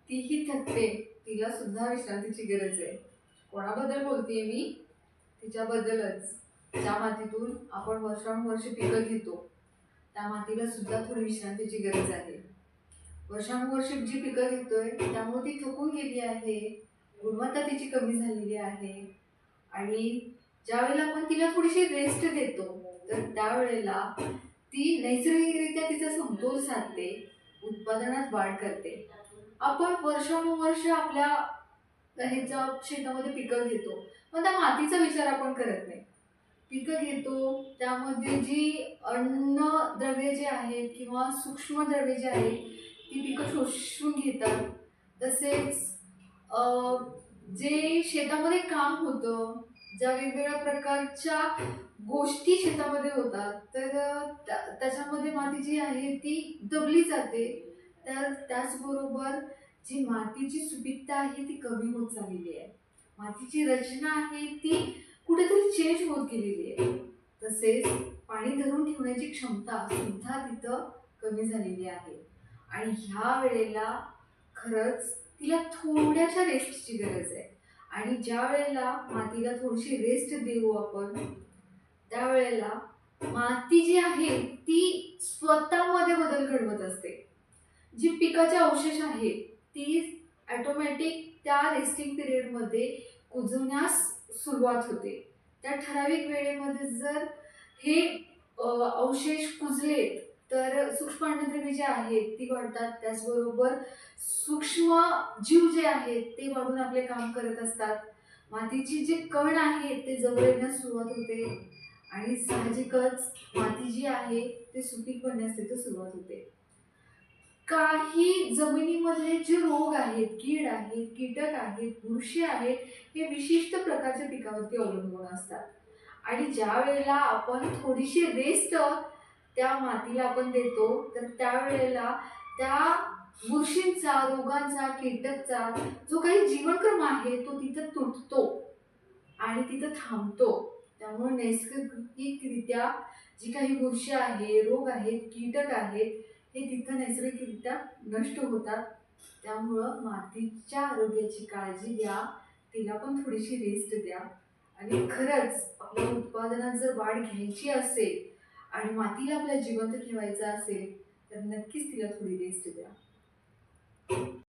तीही थकते, तिला सुद्धा विश्रांतीची गरज आहे. कोणाबद्दल बोलतेय मी? तिच्याबद्दलच. ज्या मातीतून आपण वर्षानुवर्षे पिकं घेतो, त्या मातीला सुद्धा थोडी विश्रांतीची गरज आहे. वर्षानुवर्षे जी पिकं घेतोय त्यामुळे ती थकून गेली आहे, गुणवत्ता तिची कमी झालेली आहे. आणि ज्यावेळेला आपण तिला थोडीशी रेस्ट देतो, तर त्यावेळेला ती नैसर्गिकरित्या तिचा समतोल साधते, उत्पादनात वाढ करते. आपण वर्षानुवर्ष आपल्या ह्याच्या शेतामध्ये पिकं घेतो, पण त्या मातीचा विचार आपण करत नाही. पिकं घेतो त्यामध्ये जी अन्नद्रव्ये जे आहेत किंवा सूक्ष्म द्रव्ये जे आहेत ती पिकं शोषून घेतात. तसेच जे शेतामध्ये काम होतं, ज्या वेगवेगळ्या प्रकारच्या गोष्टी शेतामध्ये होतात, तर त्याच्यामध्ये माती जी आहे ती दबली जाते. तर त्याचबरोबर जी मातीची सुपीकता आहे ती कमी होत चाललेली आहे. मातीची रचना आहे ती कुठेतरी चेंज होत गेलेली आहे. तसेच पाणी धरून ठेवण्याची क्षमता सुद्धा तिथं कमी झालेली आहे. आणि ह्या वेळेला खरंच तिला थोड्याशा रेस्टची गरज आहे. आणि ज्या वेळेला मातीला थोडीशी रेस्ट देऊ आपण, त्यावेळेला माती जी आहे ती स्वतःमध्ये बदल घडवत असते. जी पिकाचे अवशेष आहेत ती ऑटोमॅटिक त्या रेस्टिंग पिरियडमध्ये कुजण्यास सुरुवात होते. त्या ठराविक वेळेमध्ये जर हे अवशेष कुजलेत तर सूक्ष्म अन्नद्रव्ये जे आहेत ती वाढतात. त्याचबरोबर सूक्ष्म जीव जे आहेत ते वाढून आपले काम करत असतात. मातीची जे कण आहेत ते जवळ येण्यास सुरुवात होते आणि साहजिकच माती जी आहे ते सुपीक बनण्यास तिथे सुरुवात होते. काही जमिनीमध्ये जे रोग आहेत, कीड आहेत, कीटक आहेत, बुरशी आहेत, हे विशिष्ट प्रकारच्या पिकावरती अवलंबून असतात. आणि ज्या वेळेला आपण थोडीशी रेस्ट त्या मातीला आपण देतो, तर त्यावेळेला त्या बुरशींचा, रोगांचा, कीटकचा जो काही जीवनक्रम आहे तो तिथं तुटतो आणि तिथं थांबतो. त्यामुळे नैसर्गिकरित्या जी काही बुरशी आहे, रोग आहेत, कीटक आहेत, हे तिथं नैसर्गिकरित्या नष्ट होतात. त्यामुळं मातीच्या आरोग्याची काळजी घ्या, तिला पण थोडीशी रेस्ट द्या. आणि खरंच आपल्या उत्पादनात जर वाढ घ्यायची असेल आणि मातीला आपल्या जिवंत ठेवायचं असेल तर नक्कीच तिला थोडी रेस्ट द्या.